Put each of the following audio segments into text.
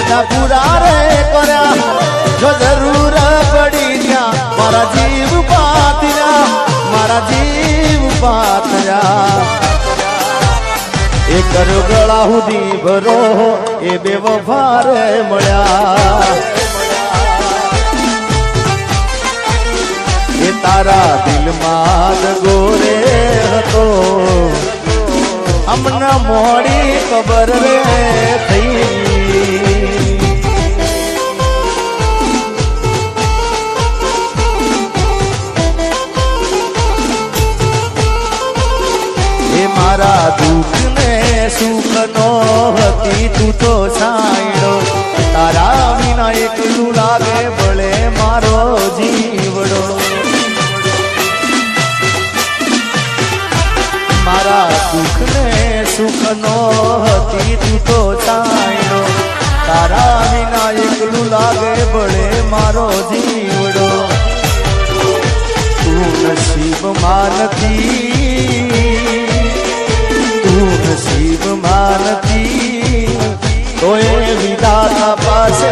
બધા પૂરા રે કર્યા જો જરૂર પડી ત્યાં મારા જીવ પાત્યા મારા જીવ પાત્યા એ કર્યો ગળા સુધી ભરો એ બે વફા રે મળ્યા એ તારા દિલમાં ગોરે હતો અમને મોડી ખબર રે થઈ એ મારા દુઃખ ને સુખ નો હતી તું તો છાંયડો તારા વિના એકલું લાગે ભલે મારો જીવડો મારા દુઃખ ને સુખ નો હતી તું તો છાંયડો તારા વિના એકલું લાગે ભલે મારો જીવડો તું નસીબ માનતી નસીબ માનતી તો એ વિધાતા પાસે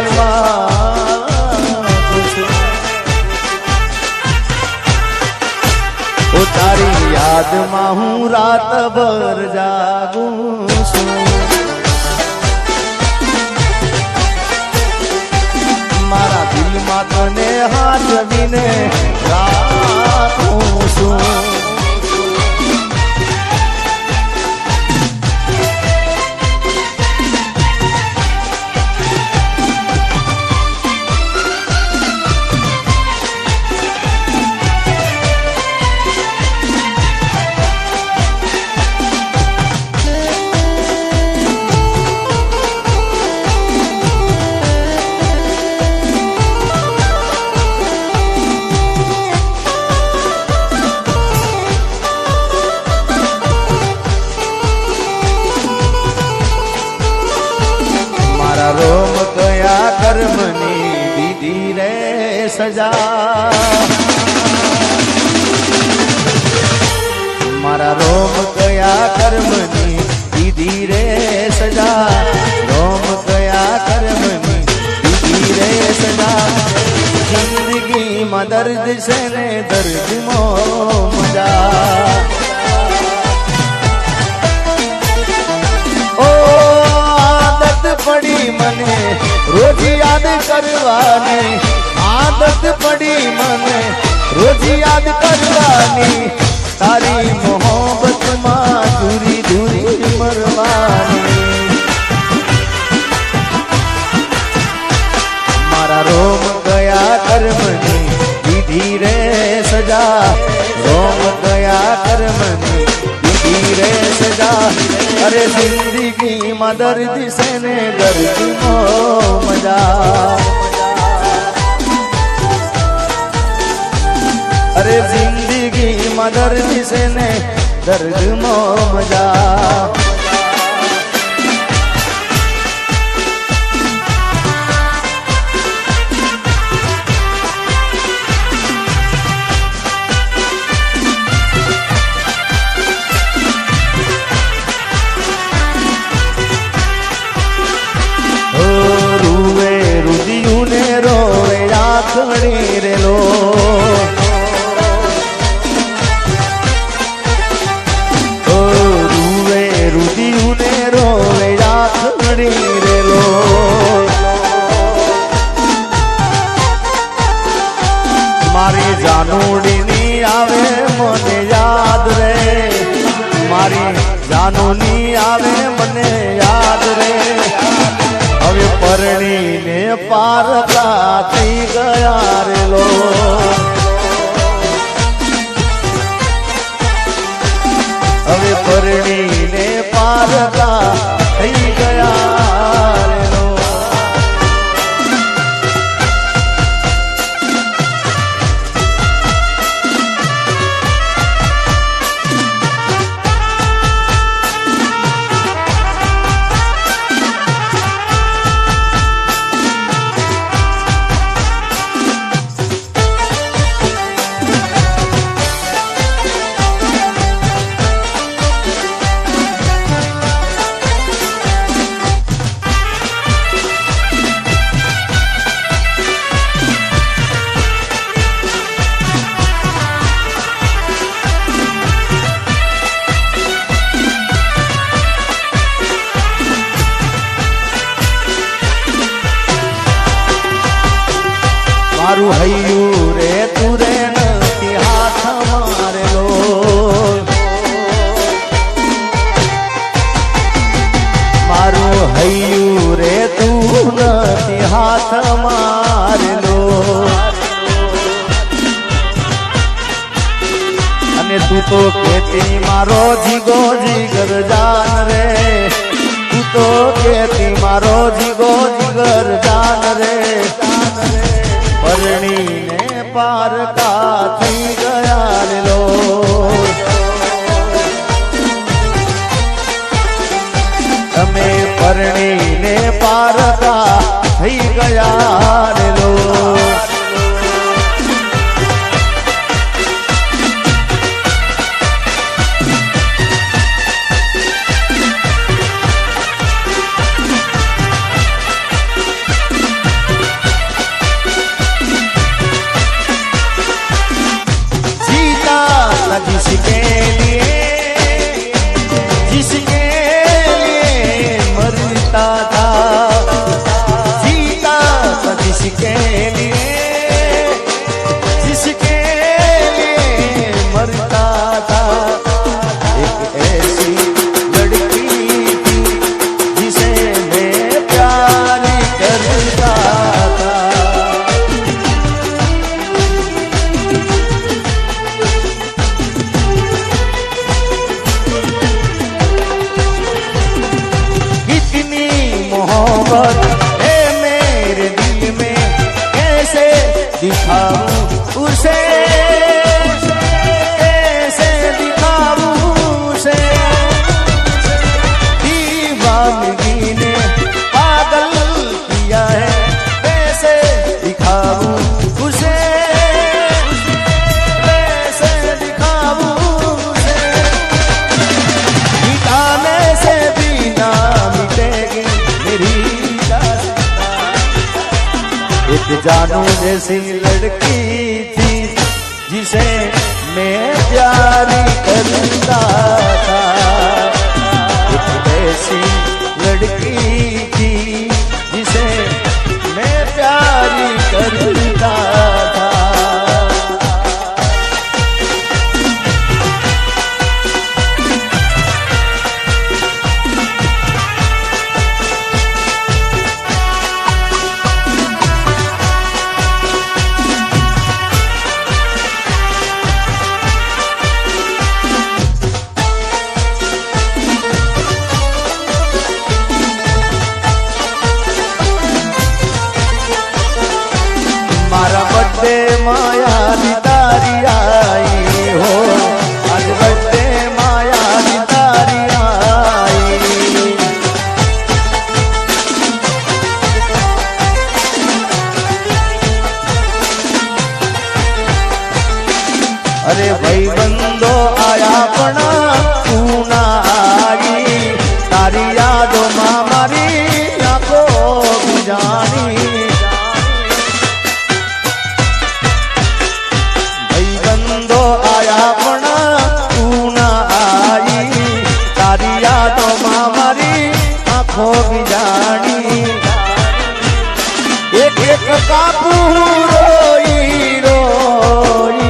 ઓ તારી યાદમાં હું રાતભર જાગું છું મારા દિલમાં તને હાજવીને રાખું છું રોમ કયા કર્મની દીધી રે સજા મારા રોમ કયા કર્મની દીધી રે સજા રોમ કયા કર્મની દીધી રે સજા જિંદગીમાં દર્દ છે ને દર્દમાં મજા પડી મને રોજ યાદ કરવાની આદત પડી મને રોજ યાદ કરવાની તારી મોહબ્બતમાં ધૂરી ધૂરી મરવાની મારા રોમ ગયા કર્મની દીધી રે સજા રોમ ગયા કર્મની દીધી રે સજા અરે જિંદગીમાં દર્દ છે ને દર્દમાં મજા અરે જિંદગીમાં દર્દ છે ને દર્દમાં મજા રાખડી રેલો રૂવે રુદિયું ને રોવે રાખડી રેલો મારી જાનુડીની આવે મને યાદ રે મારી જાનુની આવે મને યાદ રે હવે પરણીને પારકા થઈ ગયા રેલો હવે પરણીને પારકા થઈ ગયા રેલો મારું હૈયું રે તું રે નથી હાથ મારેલો મારું હૈયું રે તું નથી હાથ મારેલો અને તું તો કેતી મારો જીગો જીગર જાન રે તું તો કેતી મારો જીગો જીગર જાન રે પરણીને પારકા થઈ ગયા રે લો તમે પરણીને પારકા થઈ ગયા રે લો जिसके लिए मरता था जीता था जिसके लिए मरता था एक ऐसी लड़की थी जिसे मैं प्यार करता था मोहब्बत है मेरे दिल में कैसे दिखाऊं उसे कैसे दिखाऊं उसे दीवानगी ने पागल किया है कैसे दिखाऊं उसे कैसे दिखाऊं उसे मिटाने से भी ना मिटेगी एक जानू जैसी लड़की थी जिसे मैं प्यार करता था एक ऐसी लड़की थी जिसे मैं प्यार करता था माया तारी आई हो आज बड्डे माया तारी आई अरे भाई बंदो आया पना तू ना आई तारी यादों मां मारी आंखों जानी आया पना तू ना आई तारी यादों मां मारी आंखों की जानी एक एक कापू रोई रोई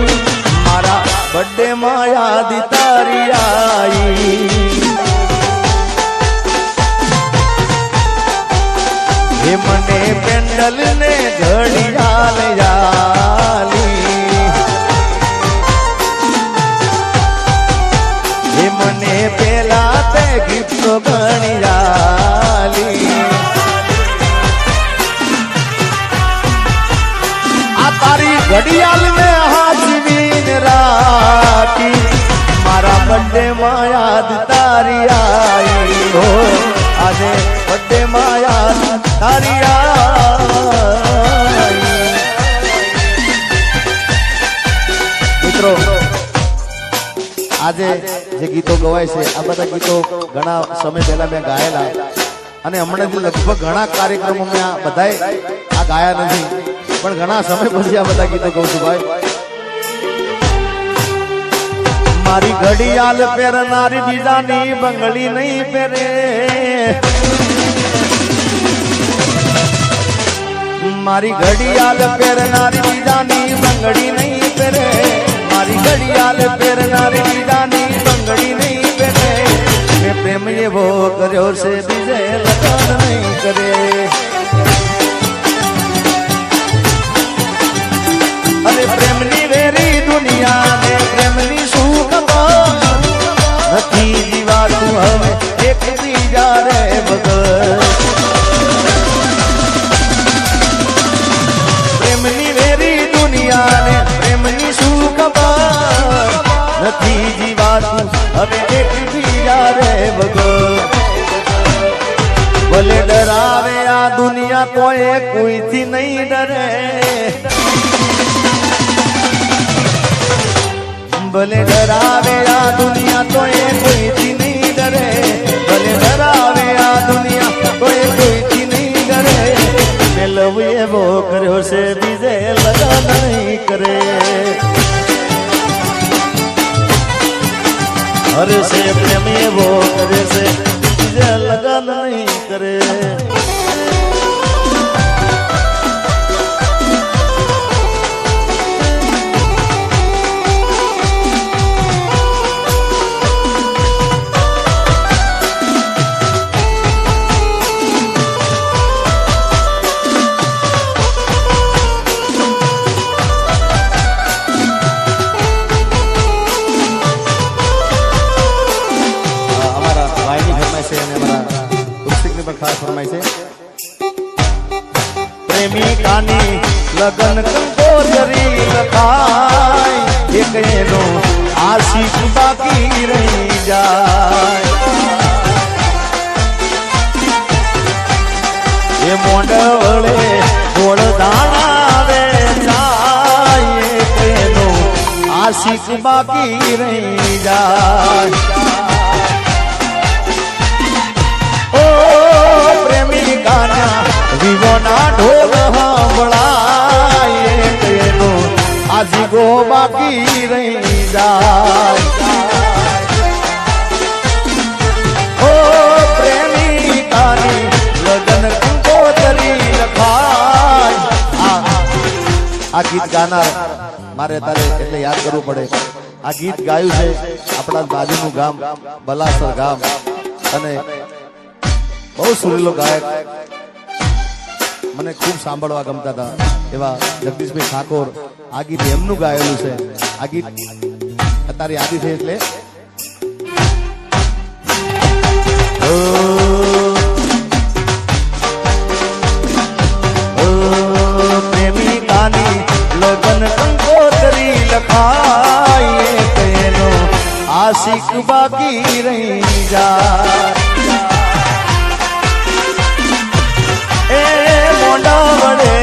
मारा बर्थडे मां याद तारी आई हे मने पेंडल ने घड़ियाल याली મને પેલા તે ગીતો ગણી આલી આ તારી ઘડિયાળ ને હાજવીને રાખી મારા બર્થડે માં યાદ તારી आई हो આજે બર્થડે માં યાદ તારી आई મિત્રો આજે જે ગીતો ગવાય છે આ બધા ગીતો ઘણા સમય પહેલા મેં ગાયેલા અને હમણાં લગભગ ઘણા કાર્યક્રમો મેં આ બધાય આ ગાયા નથી પણ ઘણા સમય પછી આ બધા ગીતો ગાઉં છું ભાઈ મારી ઘડિયાળ પહેરનારી બીજાની બંગડી નહીં પહેરે मारी घड़ियाल पेरनारी बीजानी बंगड़ी नहीं पेरे मारी घड़ियाल पेरनारी बीजानी बंगड़ी नहीं पेरे मैं प्रेम ये वो करो से बीजे लगन नहीं करे अरे प्रेमनी वेरी दुनिया में प्रेमनी सुख નથી જીવાતું હવે એક બીજા રે વગર પ્રેમની વેરી દુનિયાને પ્રેમની શું ખબર નથી જીવાતું હવે એક બીજા રે વગર ભલે ડરાવે આ દુનિયા તોય કોઈથી નહીં ડરે ભલે ડરાવે આ દુનિયા તો એ કોઈથી નહીં ડરે ભલે ડરાવે આ દુનિયા તો એ કોઈથી નહીં ડરે મેં લવ એવો કર્યો છે બીજે લગન નહીં કરે હરે છે પ્રેમ એવો કરે છે બીજે લગન નહીં કરે खास फरमाई से प्रेमिकानी लगन कंपोजरी लखाय एक एनो आशिक बाकी रही जाए ये मोंडवळे गोड़ दाना वे जाए एक एनो आशिक बाकी रही जाए વિવોના ઢોલ સાંભળાય તેનો આજીગો બાકી રહી જાય ઓ પ્રેમિકાની લગન કંકોતરી લખાય આ ગીત ગાનાર મારે તારે એટલે યાદ કરવું પડે આ ગીત ગાયું છે આપણા બાજુનું ગામ બલાસર ગામ અને બહુ સુરેલો ગાયક મને ખૂબ સાંભળવા ગમતા હતા એવા જગદીશભાઈ ઠાકોર આ ગીત એમનું ગાયેલું છે આ ગીત અત્યારે યાદી છે એટલે પ્રેમિકાની લગન કંકોતરી લખાય તેનો આશિક બાકી રહી જાય મોંડવળે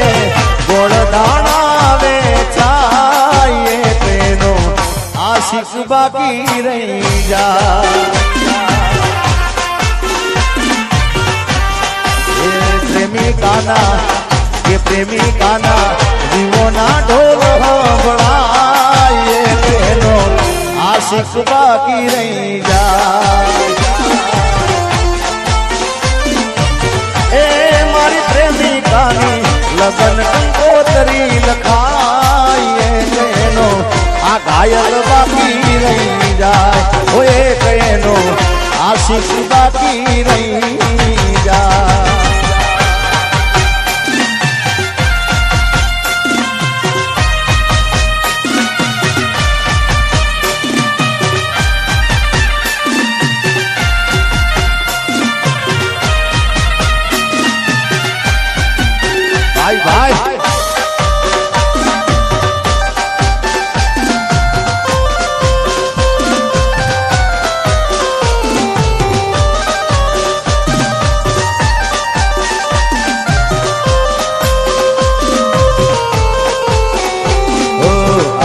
ગોળ દાણા વેચાય તેનો આશિક બાકી રહી જાય પ્રેમિકાના કે પ્રેમિકાના જીવોના ઢોલ સાંભળાય તેનો આશિક બાકી રહી જાય પ્રેમિકાની લગન કંકોતરી લખાય તેનો આ ઘાયલ બાકી રહી જાય હોય તેનો આશિક બાકી રહી જાય भाई भाई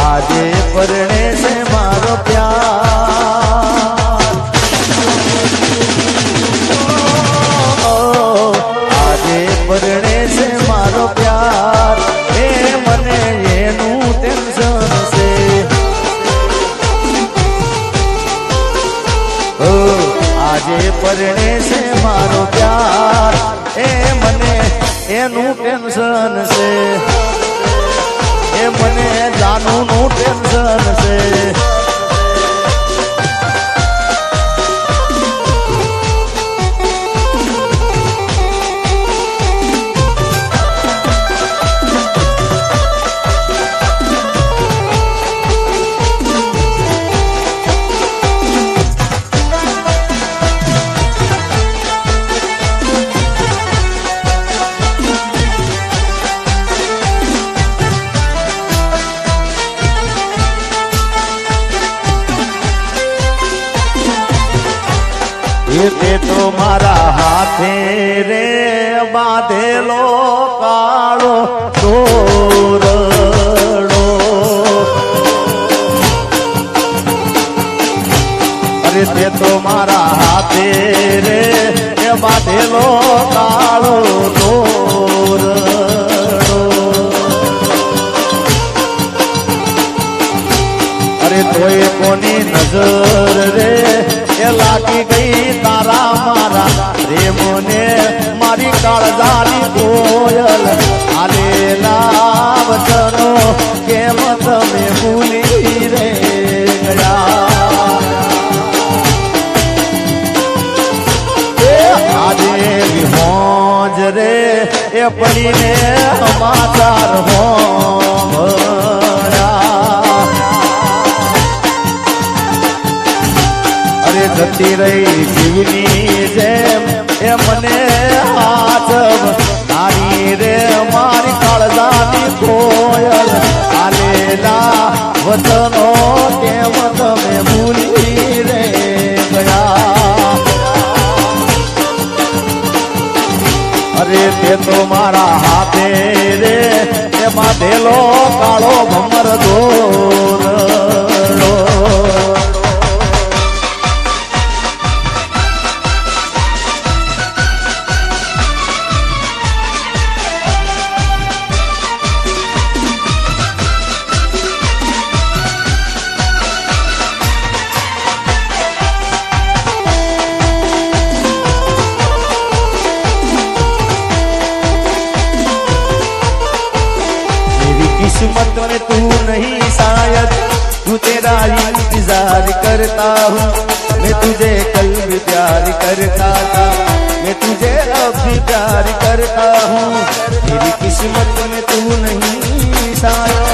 आजे परने से मारो प्यार आजे परने से मारो प्यार ए मने एनु टेंशन से आजे परने से मारो प्यार ए मने એનું ટેન્શન છે, એ મને જાનુનું ટેન્શન છે. તે તો મારા હાથે રે બાંધેલો કાળો દોરડો, અરે તે તો મારા હાથે રે બાંધેલો કાળો દોરડો. અરે તોય કોની નજર રે એ લાગી ગઈ તારા મારા પ્રેમને, મારી કાળજાની કોયલ આલેલા વચનો કેમ તમે ભૂલી રે ગયા. આજે વિહોજ રે એ પડીને સમાચાર હો જતી રહી જીવની જેમ એ મને હાચવ તારી રે મારી કાળજાની કોયલ આલેલા વચનો કેમ તમે ભૂલી રે ગયા. અરે તે તો મારા હાથે રે એ બાંધેલો કાળો ભમર દોરડો. किस्मत में तू नहीं शायद, तू तेरा इंतजार करता हूँ. मैं तुझे कल भी प्यार करता था, मैं तुझे अब भी प्यार करता हूँ. तेरी किस्मत में तू नहीं शायद.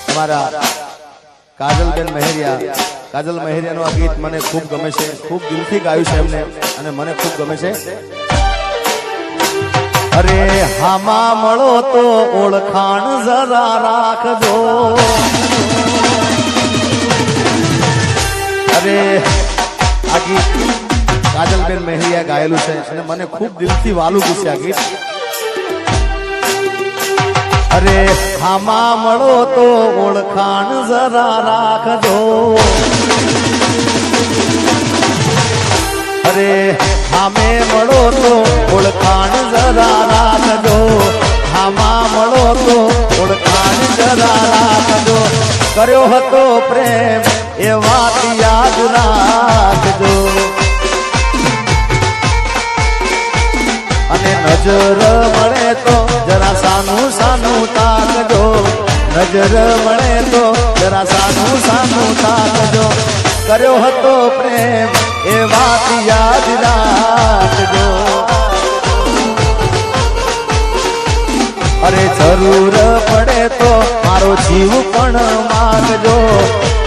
हमारा કાજલબેન મહેરિયા, કાજલ મહેરિયાનું આ ગીત મને ખૂબ ગમે છે, ખૂબ દિલથી ગાયું છે એમને અને મને ખૂબ ગમે છે. અરે હામાં મળો તો ઓળખાણ જરા રાખજો. અરે આ ગીત કાજલબેન મહેરિયા ગાયેલું છે અને મને ખૂબ દિલથી વાલું છે આ ગીત. અરે હામાં મળો તો ઓળખાણ જરા રાખજો. અરે હામે મળો તો ઓળખાણ જરા રાખજો. હામાં મળો તો ઓળખાણ જરા રાખજો. કર્યો હતો પ્રેમ એ વાત યાદ રાખજો. અને નજર મળે તો જરા સાનું સાનું તાકજો. નજર મળે તો જરા સાનું સાનું તાકજો. કર્યો હતો પ્રેમ એ વાત યાદ રાખજો. અરે જરૂર પડે તો મારો જીવ પણ માગજો.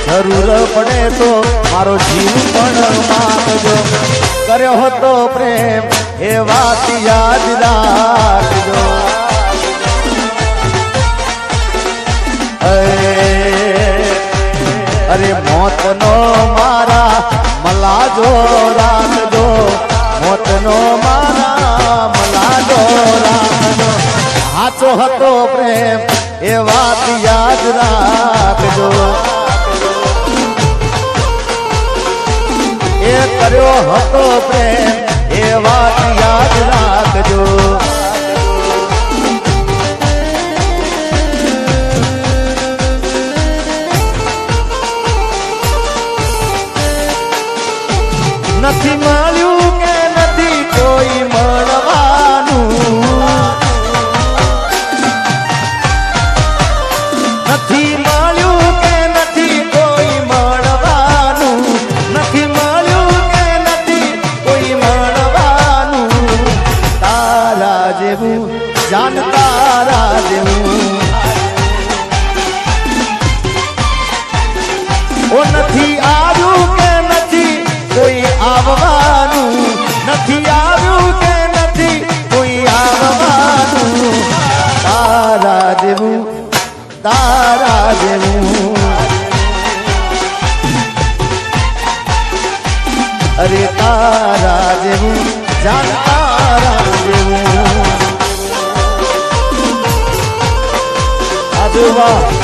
જરૂર પડે તો મારો જીવ પણ માગજો. કર્યો હતો પ્રેમ એ વાત યાદ રાખજો. અરે મોતનો મારા મલાજો રાખજો. મોતનો મારા મલાજો રાખજો. સાચો હતો પ્રેમ એ વાત યાદ રાખજો. એ કર્યો હતો પ્રેમ એ વાત યાદ રાખજો. જાણતા જેવું આજવા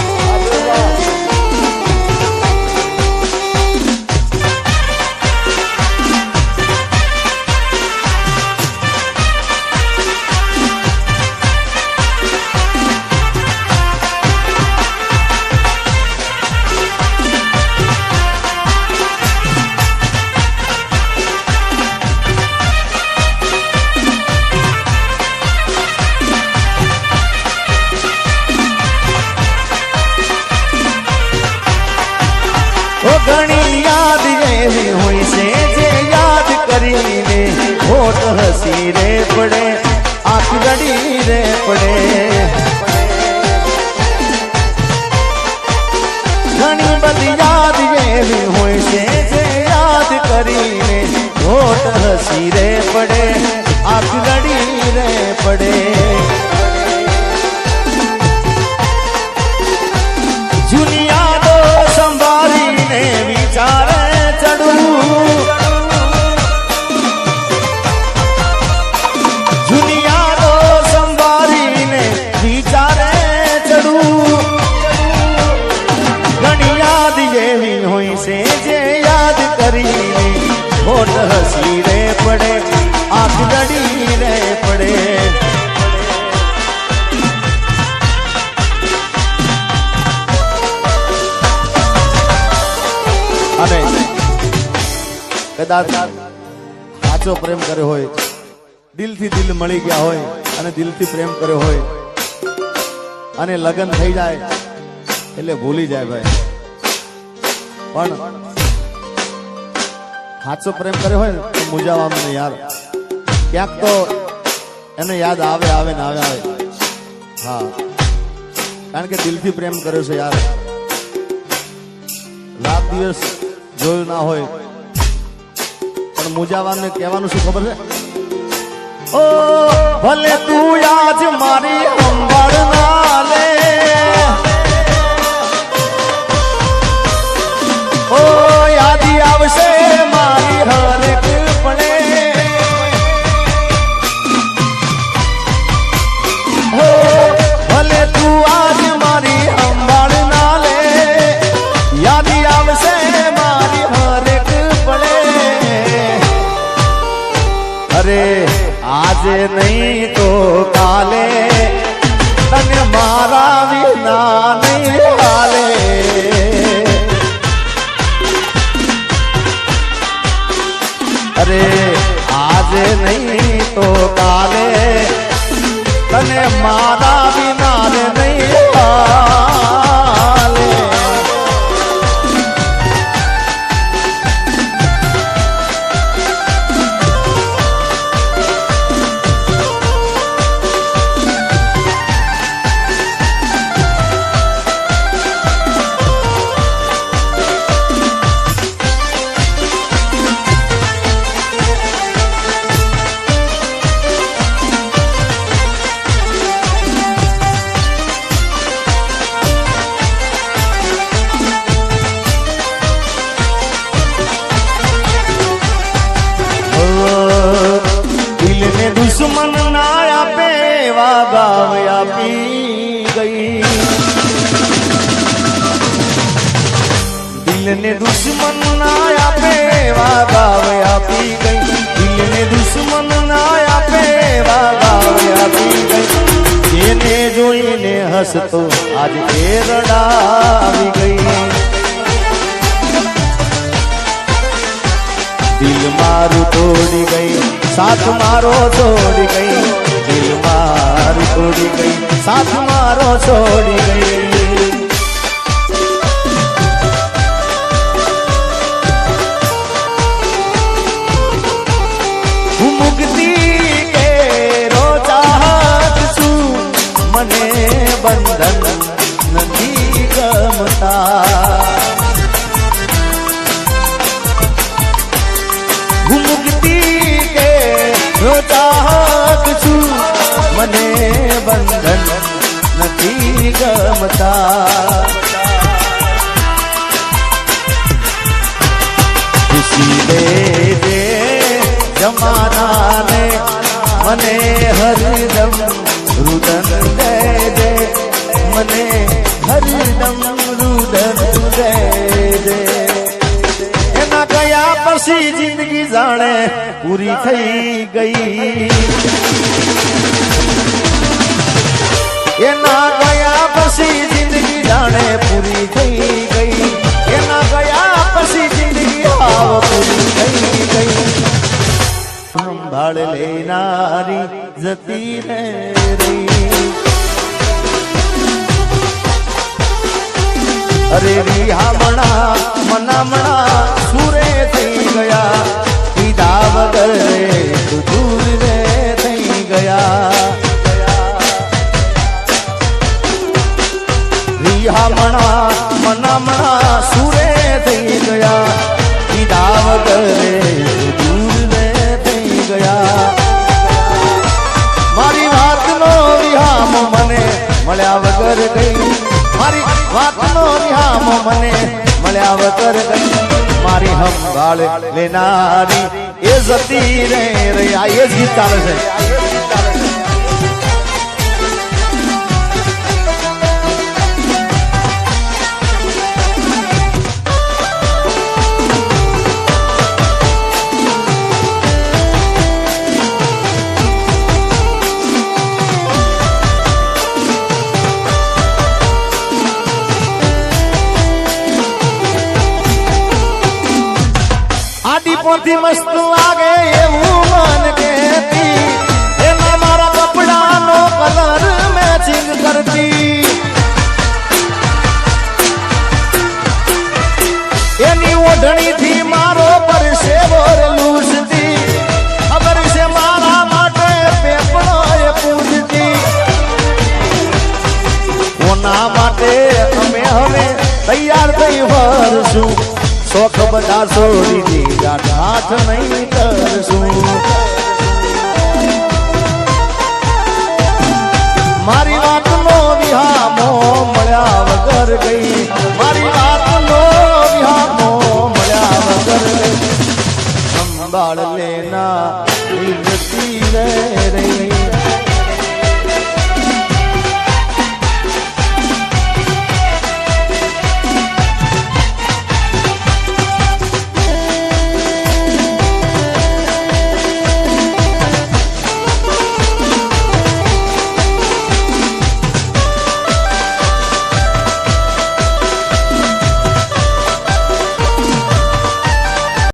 ઘણી યાદ એવી હોય છે જે યાદ કરીને હોઠ હસી રે પડે આંખ ગડી રે પડે ઘણી બધી યાદ એવી હોય છે જે યાદ કરીને હોઠ હસી રે પડે આંખ ગડી રે પડે જૂની યાદો સંભાળીને વિચારે ચડવું જૂની યાદો સંભાળીને વિચારે ચડવું ઘણી યાદ એવી હોય છે જે યાદ કરીને હોઠ હસી રે પડે આંખ ગડી રે પડે અને કદાચ સાચો પ્રેમ કર્યો હોય દિલથી દિલ મળી ગયા હોય અને દિલથી પ્રેમ કર્યો હોય અને લગ્ન થઈ જાય એટલે ભૂલી જાય ભાઈ પણ સાચો પ્રેમ કર્યો હોય ને તો મૂંઝાવાનું યાર ક્યાંક તો એને યાદ આવે આવે ને આવે આવે હા કારણ કે દિલથી પ્રેમ કર્યો છે યાર રાત દિવસ જોયું ના હોય પણ મૂંઝાવાને કહેવાનું શું ખબર છે ઓ ભલે તું આજ મારી સંભાળ ના લે ઓ યાદી આવશે મારી હરેક પળે ઓ ભલે તું આજ મારી સંભાળ ના લે યાદી આવશે મારી હરેક પળે અરે આજે નહીં તો કાલે તને મારા વિના નહીં હાલે અરે આજે નહીં તો કાલે તને મારા વિના નહીં હાલે दुश्मन ना आपे वागाव आपी गई दिल ने दुश्मन ना आपे वागाव आपी गई दिल ने दुश्मन ना आपे वागाव आपी गई जेने जोईने हसतो आज ए रडावी गई दिल मारू तोड़ी गई साथ मारो छोड़ गई दिल मारू तोड़ी गई साथ मारो छोड़ गई मुक्ति के रोचाहत छू मने बंधन नहीं गमता मुक्ति के रोचाहत छू मने बंधन नहीं गमता खुशी दे दे जमा જમાનાને મને હરદમ રુદન દે દે મને હરદમ રુદન દે દે એના ગયા પછી જિંદગી જાણે પૂરી થઈ ગઈ એના ગયા પછી જિંદગી જાણે પૂરી થઈ ગઈ એના ગયા પછી જિંદગી આવ પૂરી થઈ ગઈ સંભાળ લેનારી જતી રે રહી અરે રિહામણા મનામણા સુરે થઈ ગયા પીધા વગર દૂર રે થઈ ગયા રિહામણા મનામણા સુરે થઈ ગયા પીધા વગર દૂર રે થઈ ગયા મારી વાતનો વિહામ મને મળ્યા વગર ગઈ મારી વાતનો વિહામ મને મળ્યા વગર ગઈ મારી સંભાળ લેનારી એ જતી રે રહી આ એ જ ગીત ચાલે છે આદિપોથી મસ્ત લાગે એવું મન કહેતી એના મારા કપડાનો કલર મેચિંગ કરતી એની ઓઢણીથી મારો પરસેવો લૂસતી ખબર છે મારા માટે પેપડો એ પૂછતી કોના માટે અમે હવે તૈયાર થઈ વરશું શોખ બધા છોડી દીધા હાથ નહીં કરશું